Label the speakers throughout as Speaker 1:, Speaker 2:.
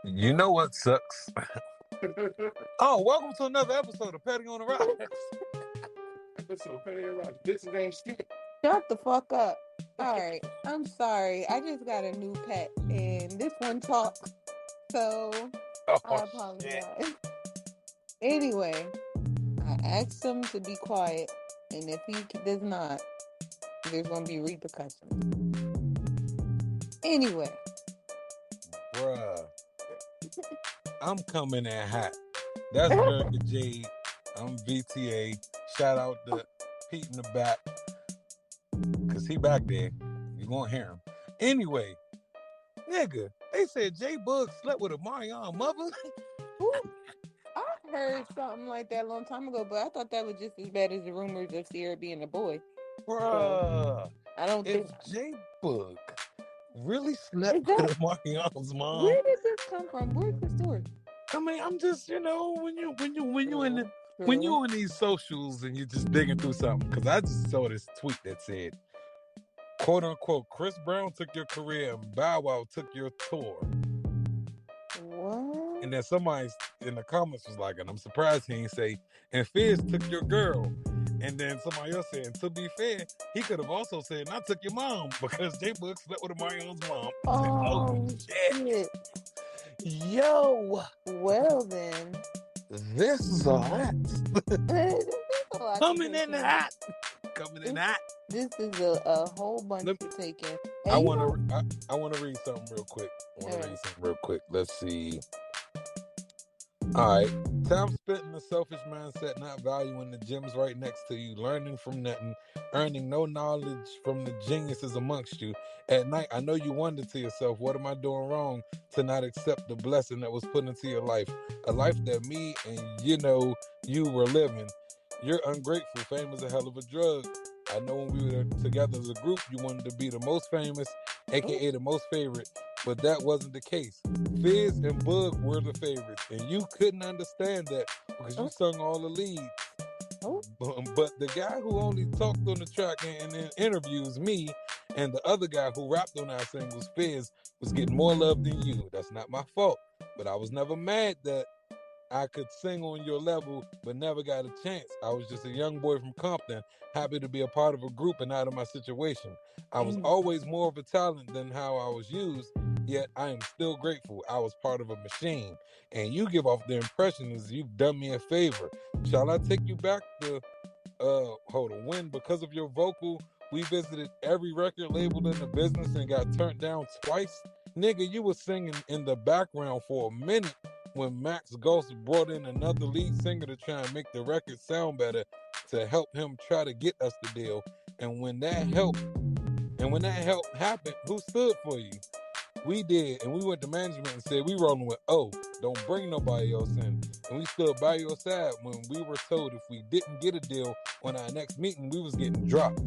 Speaker 1: You know what sucks? Oh, welcome to another episode of Petty on the Rocks.
Speaker 2: Episode Petty on the Rocks. This ain't shit.
Speaker 3: Shut the fuck up. All right. I'm sorry. I just got a new pet and this one talks. So
Speaker 1: Oh,
Speaker 3: I
Speaker 1: shit.
Speaker 3: apologize. Anyway, I asked him to be quiet. And if he does not, there's going to be repercussions. Anyway.
Speaker 1: Bruh. I'm coming in hot. That's America Jade. I'm VTA. Shout out to Pete in the back. Because he back there. You won't hear him. Anyway, nigga, they said J Bug slept with a Marion mother.
Speaker 3: I heard something like that a long time ago, but I thought that was just as bad as the rumors of Sierra being a boy.
Speaker 1: Bruh.
Speaker 3: I don't think.
Speaker 1: If J Bug really slept with Marion's mom.
Speaker 3: Where did this come from? Where's the story?
Speaker 1: I mean, I'm just, when you in these socials and you're just digging through something, because I just saw this tweet that said, quote unquote, Chris Brown took your career and Bow Wow took your tour.
Speaker 3: What?
Speaker 1: And then somebody in the comments was like, and I'm surprised he didn't say, and Fizz took your girl. And then somebody else said, to be fair, he could have also said, I took your mom, because J Bug slept with Marion's mom.
Speaker 3: Oh, shit.
Speaker 1: Yo.
Speaker 3: Well, then.
Speaker 1: This is a lot. Coming in hot. Coming in hot.
Speaker 3: This is a whole bunch to take in.
Speaker 1: I want to read something real quick. Let's see. All right. Time spent in a selfish mindset, not valuing the gems right next to you, learning from nothing, earning no knowledge from the geniuses amongst you. At night, I know you wonder to yourself, what am I doing wrong to not accept the blessing that was put into your life? A life that me and you were living. You're ungrateful. Fame is a hell of a drug. I know when we were together as a group, you wanted to be the most famous, aka the most favorite, but that wasn't the case. Fizz and Bug were the favorites, and you couldn't understand that because you sung all the leads. But the guy who only talked on the track and in interviews, me, and the other guy who rapped on our singles, Fizz, was getting more love than you. That's not my fault, but I was never mad that I could sing on your level, but never got a chance. I was just a young boy from Compton, happy to be a part of a group and out of my situation. I was always more of a talent than how I was used, yet I am still grateful. I was part of a machine, and you give off the impression as you've done me a favor. Shall I take you back to, when because of your vocal, we visited every record label in the business and got turned down twice? Nigga, you were singing in the background for a minute when Max Ghost brought in another lead singer to try and make the record sound better to help him try to get us the deal. And when that help happened, who stood for you? We did, and we went to management and said we rolling with don't bring nobody else in. And we stood by your side when we were told if we didn't get a deal on our next meeting, we was getting dropped.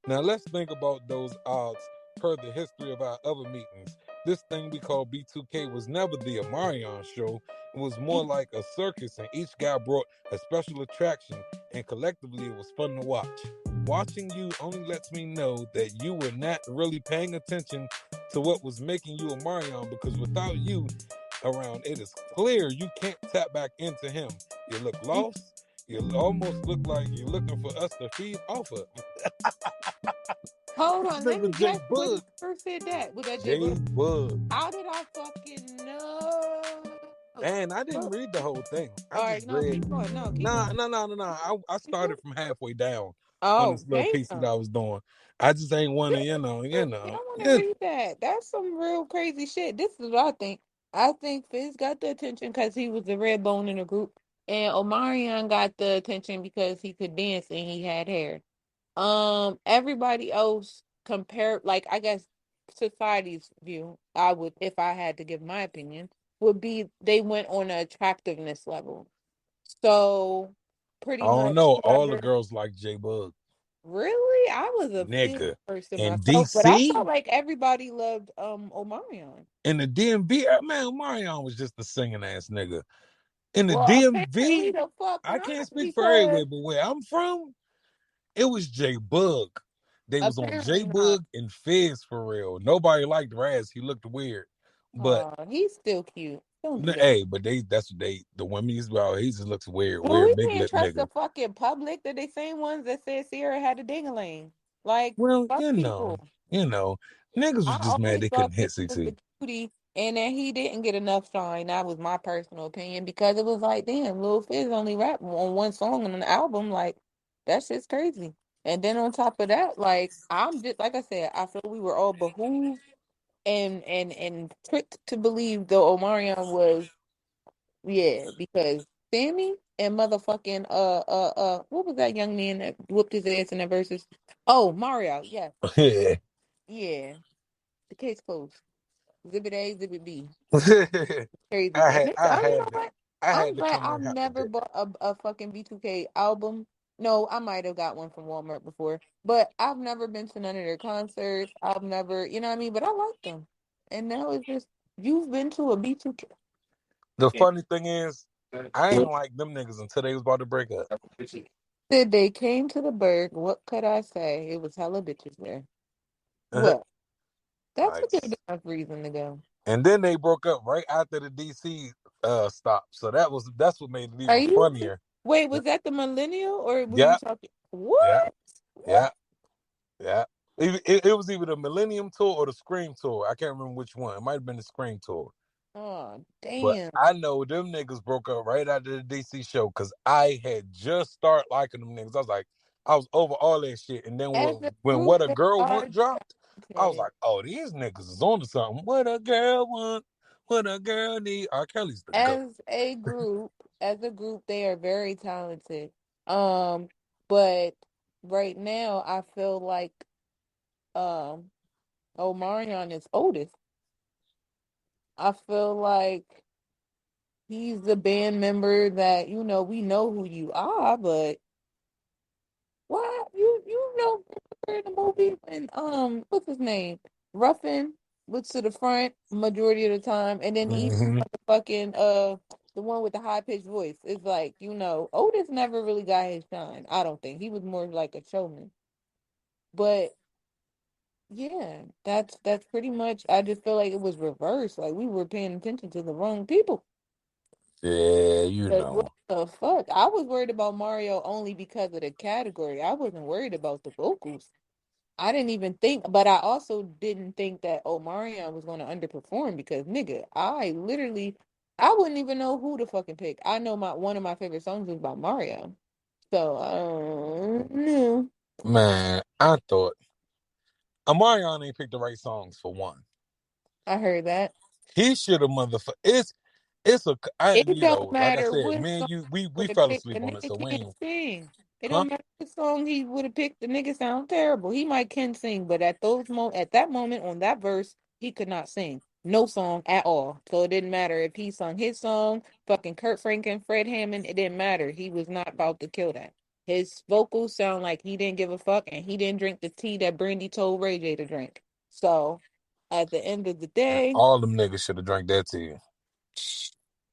Speaker 1: Now let's think about those odds per the history of our other meetings. This thing we call B2K was never the Omarion show. It was more like a circus, and each guy brought a special attraction, and collectively it was fun to watch. Watching you only lets me know that you were not really paying attention to what was making you Omarion, because without you around, it is clear you can't tap back into him. You look lost. You almost look like you're looking for us to feed off of.
Speaker 3: Hold on, let me guess when first said that. Was that
Speaker 1: J Bug?
Speaker 3: How did I fucking know?
Speaker 1: Man, I didn't read the whole thing.
Speaker 3: I keep going.
Speaker 1: No. I started from halfway down on this little piece that I was doing. I just ain't want to,
Speaker 3: I don't want to read that. That's some real crazy shit. This is what I think. I think Fizz got the attention because he was the red bone in the group, and Omarion got the attention because he could dance and he had hair. Everybody else compared, like, I guess society's view, I would, if I had to give my opinion, would be they went on an attractiveness level. So pretty much.
Speaker 1: I don't know. All the girls like J Bug.
Speaker 3: Really? I was a
Speaker 1: nigga
Speaker 3: person
Speaker 1: in
Speaker 3: myself,
Speaker 1: DC,
Speaker 3: but I felt like everybody loved Omarion.
Speaker 1: In the DMV, man, Omarion was just a singing ass nigga. In the
Speaker 3: DMV,
Speaker 1: I can't speak for everywhere, but where I'm from, it was J Bug. They was on J Bug and Fizz for real. Nobody liked Raz. He looked weird. But
Speaker 3: Oh, he's still cute. Don't do that.
Speaker 1: hey, but that's what the women use about. He just looks weird,
Speaker 3: Well, we
Speaker 1: big
Speaker 3: can't
Speaker 1: lip
Speaker 3: trust the
Speaker 1: nigga.
Speaker 3: fucking public. They're the same ones that said Sierra had a ding-a-ling. Like,
Speaker 1: Well,
Speaker 3: fuck people.
Speaker 1: you know, niggas was
Speaker 3: I
Speaker 1: just mad
Speaker 3: always
Speaker 1: they
Speaker 3: thought
Speaker 1: couldn't
Speaker 3: Fizz
Speaker 1: hit
Speaker 3: was
Speaker 1: CT.
Speaker 3: the cutie and that he didn't get enough shine. That was my personal opinion because it was like, damn, Lil Fizz only rap on one song on an album. Like, that shit's crazy. And then on top of that, like, I'm just, like I said, I feel we were all behooved and tricked to believe the Omarion was, yeah, because Sammy and motherfucking, what was that young man that whooped his ass in the verses? Oh, Mario, yeah.
Speaker 1: Yeah.
Speaker 3: Yeah, the case closed. Exhibit A, Exhibit B. Crazy.
Speaker 1: I
Speaker 3: And
Speaker 1: had
Speaker 3: it's,
Speaker 1: I
Speaker 3: you
Speaker 1: had
Speaker 3: know
Speaker 1: to
Speaker 3: what?
Speaker 1: I
Speaker 3: I'm
Speaker 1: had to
Speaker 3: glad
Speaker 1: come
Speaker 3: I've
Speaker 1: and have to
Speaker 3: never
Speaker 1: dip.
Speaker 3: bought a fucking B2K album. No, I might have got one from Walmart before, but I've never been to none of their concerts. I've never, you know what I mean? But I like them. And now it's just, you've been to a B2K.
Speaker 1: The funny thing is, I ain't like them niggas until they was about to break up.
Speaker 3: Said they came to the Berg. What could I say? It was hella bitches there.
Speaker 1: Uh-huh.
Speaker 3: What? That's
Speaker 1: Like,
Speaker 3: a good enough reason to go.
Speaker 1: and then they broke up right after the DC stop. So that's what made it
Speaker 3: Are
Speaker 1: even
Speaker 3: you?
Speaker 1: funnier.
Speaker 3: Wait, was that the millennial or were you
Speaker 1: Yeah,
Speaker 3: talking?
Speaker 1: yeah,
Speaker 3: What?
Speaker 1: yeah, yeah. It was either the Millennium Tour or the Scream Tour. I can't remember which one. It might have been the Scream Tour.
Speaker 3: Oh,
Speaker 1: But
Speaker 3: damn.
Speaker 1: I know them niggas broke up right after the DC show because I had just started liking them niggas. I was over all that shit. And then
Speaker 3: As a
Speaker 1: when
Speaker 3: group,
Speaker 1: What a
Speaker 3: they
Speaker 1: Girl
Speaker 3: are
Speaker 1: Want dropped, I was
Speaker 3: talented.
Speaker 1: like, oh, these niggas is on to something. What a girl want, what a girl need. R. Kelly's the GOAT.
Speaker 3: As a group, they are very talented. Um, but right now, I feel like um, Omarion is oldest. I feel like he's the band member that we know who you are, but what you know in the movie when what's his name? Ruffin was to the front majority of the time, and then even
Speaker 1: Mm-hmm.
Speaker 3: motherfucking the one with the high pitched voice is like, Otis never really got his shine. I don't think he was more like a showman. But yeah, that's pretty much. I just feel like it was reversed. Like we were paying attention to the wrong people.
Speaker 1: Yeah,
Speaker 3: 'Cause what the fuck? I was worried about Mario only because of the category. I wasn't worried about the vocals. I didn't even think, but I also didn't think that Omarion was going to underperform because nigga, I wouldn't even know who to fucking pick. I know one of my favorite songs is by Mario, so no,
Speaker 1: man, I thought Amarion ain't picked the right songs for one.
Speaker 3: I heard that.
Speaker 1: He should have motherfucker. It's a
Speaker 3: It don't
Speaker 1: like I
Speaker 3: matter
Speaker 1: said,
Speaker 3: what
Speaker 1: me and
Speaker 3: song
Speaker 1: you
Speaker 3: he
Speaker 1: we
Speaker 3: would have
Speaker 1: fell
Speaker 3: picked. The
Speaker 1: asleep on it,
Speaker 3: nigga
Speaker 1: so we
Speaker 3: can't
Speaker 1: ain't,
Speaker 3: sing. It
Speaker 1: huh?
Speaker 3: don't matter what song he would have picked. The nigga sound terrible. He might can sing, but at that moment on that verse, he could not sing. No song at all. So it didn't matter if he sung his song, fucking Kurt Franklin, Fred Hammond. It didn't matter. He was not about to kill that. His vocals sound like he didn't give a fuck, and he didn't drink the tea that Brandy told Ray J to drink. So at the end of the day,
Speaker 1: All them niggas should have drank that tea.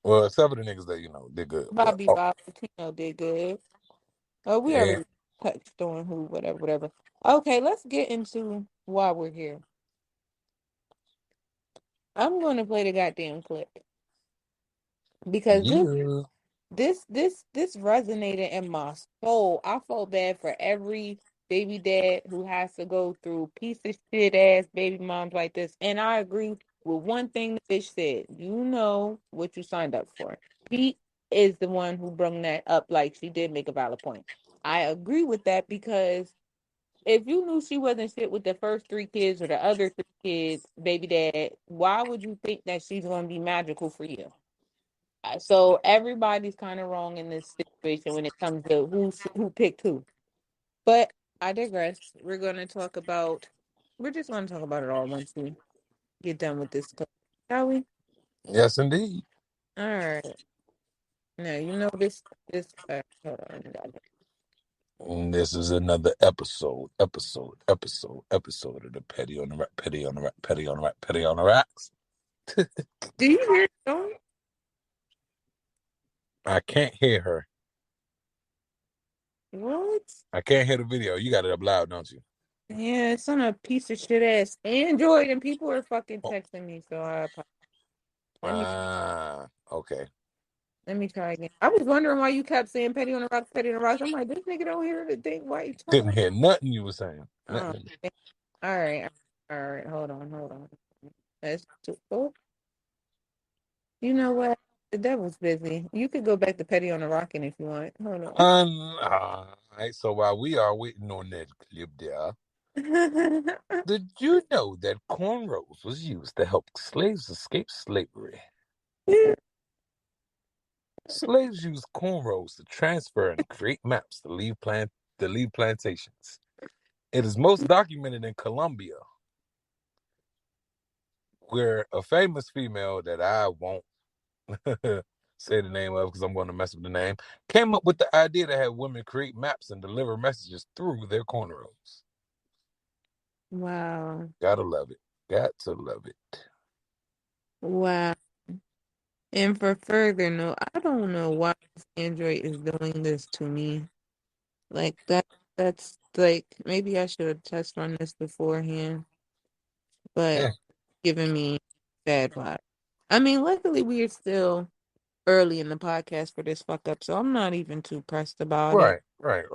Speaker 1: Well, except for the niggas that did good, but
Speaker 3: Bobby Valentino did good. Oh, we
Speaker 1: yeah,
Speaker 3: already touched on who, whatever, whatever. Okay, let's get into why we're here. I'm going to play the goddamn clip because
Speaker 1: yeah,
Speaker 3: this resonated in my soul. I felt bad for every baby dad who has to go through piece of shit ass baby moms like this. And I agree with one thing the bitch said. You know what you signed up for. Pete is the one who brung that up. Like she did make a valid point. I agree with that because if you knew she wasn't shit with the first three kids or the other three kids, baby dad, why would you think that she's going to be magical for you? So everybody's kind of wrong in this situation when it comes to who picked who. But I digress. We're just going to talk about it all once we get done with this, shall we?
Speaker 1: yes indeed.
Speaker 3: All right. Now you know this. Hold on.
Speaker 1: And this is another episode of the Petty on the Rack, Petty on the Rack, Petty on the Rack, Petty on the Racks.
Speaker 3: Do you hear the song?
Speaker 1: I can't hear her.
Speaker 3: What?
Speaker 1: I can't hear the video. You got it up loud, don't you?
Speaker 3: Yeah, it's on a piece of shit ass Android, and people are fucking
Speaker 1: Oh,
Speaker 3: texting me. So I apologize.
Speaker 1: Okay.
Speaker 3: Let me try again. I was wondering why you kept saying Petty on the Rocks, Petty on the Rocks. I'm like, this nigga don't hear the thing. Why you talking?
Speaker 1: Couldn't hear nothing you were saying.
Speaker 3: Oh,
Speaker 1: Nothing.
Speaker 3: all right. All right. Hold on. That's oh, you know what? The devil's busy. You could go back to Petty on the Rockin' if you want. Hold on.
Speaker 1: All right. So while we are waiting on that clip there, did you know that cornrows was used to help slaves escape slavery? Slaves used cornrows to transfer and create maps to leave plantations. It is most documented in Colombia, where a famous female that I won't say the name of because I'm going to mess up the name, came up with the idea to have women create maps and deliver messages through their cornrows.
Speaker 3: Wow.
Speaker 1: Gotta love it. Got to love it.
Speaker 3: Wow. And for further note, I don't know why this Android is doing this to me. Like that's like maybe I should have test run this beforehand, but
Speaker 1: Yeah.
Speaker 3: giving me bad vibe. I mean, luckily we are still early in the podcast for this fuck up, so I'm not even too pressed about it.
Speaker 1: Right.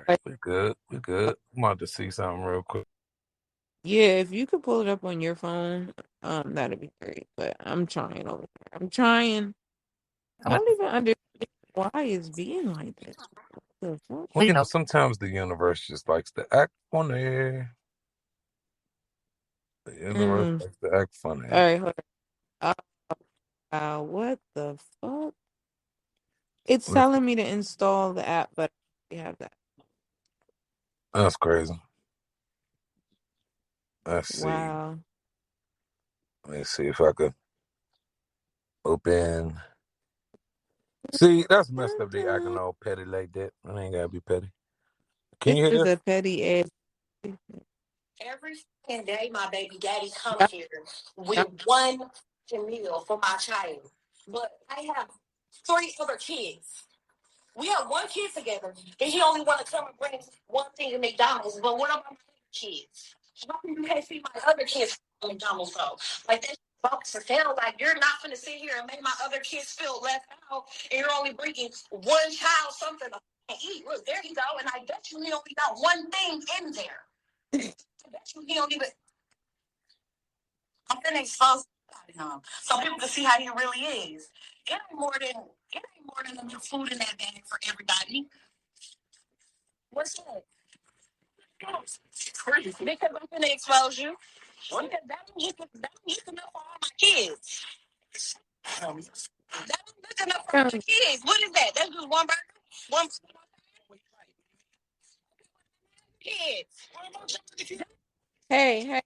Speaker 3: But
Speaker 1: We good. We good. I'm about to see something real quick.
Speaker 3: yeah, if you could pull it up on your phone, that'd be great. But I'm trying over here. I'm trying. I don't even understand why it's being like this. The fuck?
Speaker 1: Well, sometimes the universe just likes to act funny. The universe
Speaker 3: Mm.
Speaker 1: likes to act
Speaker 3: All
Speaker 1: funny.
Speaker 3: right, hold on. What the fuck? It's telling me to install the app, but we have that.
Speaker 1: That's crazy. Let's see.
Speaker 3: Wow.
Speaker 1: Let me see if I could open. See, that's messed up. They acting all petty like that. I ain't gotta be petty. Can
Speaker 3: This
Speaker 1: you hear
Speaker 3: is
Speaker 1: this?
Speaker 3: a petty ass.
Speaker 4: Every second day, my baby daddy come
Speaker 3: Yep,
Speaker 4: here with
Speaker 3: yep.
Speaker 4: one meal for my child. But I have three other kids. We have one kid together, and he only want to come and bring one thing to McDonald's. But what about my other kids? How come you can't feed my other kids from McDonald's though? Like that box it down. Like you're not gonna sit here and make my other kids feel left out, and you're only bringing one child something to eat. Look, there you go. And I bet you he only got one thing in there. I bet you he don't even. I'm gonna expose him so people can see how he really is. It ain't more than enough food in that bag for everybody. What's that? Crazy. Because I'm gonna expose you. Because that don't look enough for all my kids. That don't look enough for my kids. What is that? That's just one burger. One kids.
Speaker 3: Hey,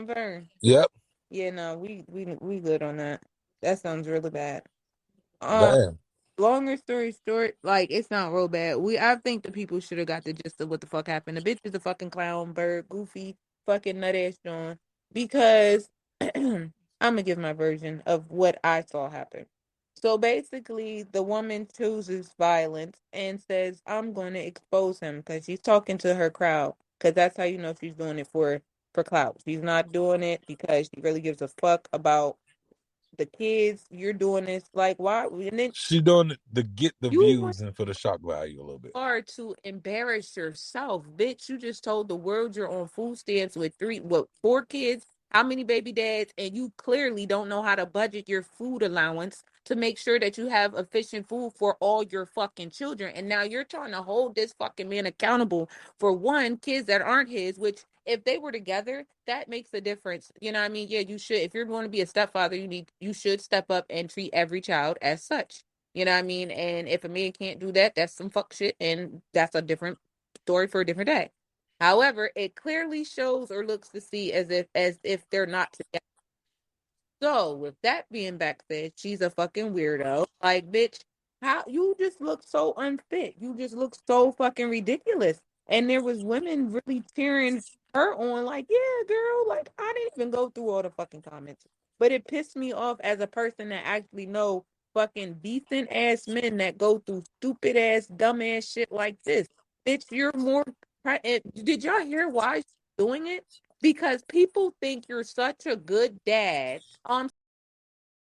Speaker 3: Vern.
Speaker 1: Yep.
Speaker 3: Yeah, no, we good on that. That sounds really bad. Um,
Speaker 1: Damn.
Speaker 3: Longer story short, like it's not real bad. I think the people should have got the gist of what the fuck happened. The bitch is a fucking clown, bird, goofy, fucking nut ass John. Because I'm gonna give my version of what I saw happen. So basically, the woman chooses violence and says, "I'm going to expose him," because she's talking to her crowd. Because that's how you know she's doing it for clout. She's not doing it because she really gives a fuck about the kids. You're doing this like why? And then
Speaker 1: She doing it to get the
Speaker 3: you want
Speaker 1: views and for the shock value a little bit.
Speaker 3: are to embarrass yourself, bitch. You just told the world you're on food stamps with four kids, how many baby dads, and you clearly don't know how to budget your food allowance to make sure that you have efficient food for all your fucking children. And now you're trying to hold this fucking man accountable for one, kids that aren't his, which if they were together, that makes a difference. You know what I mean? Yeah, you should. If you're going to be a stepfather, you should step up and treat every child as such. You know what I mean? And if a man can't do that, that's some fuck shit, and that's a different story for a different day. However, it clearly shows or looks to see as if they're not together. So, with that being back said, she's a fucking weirdo. Like, bitch, how you just look so unfit. You just look so fucking ridiculous. And there was women really cheering her on, like, yeah, girl, like I didn't even go through all the fucking comments. But it pissed me off as a person that actually know fucking decent ass men that go through stupid ass, dumb ass shit like this. Bitch, you're more did y'all hear why she's doing it? because people think you're such a good dad.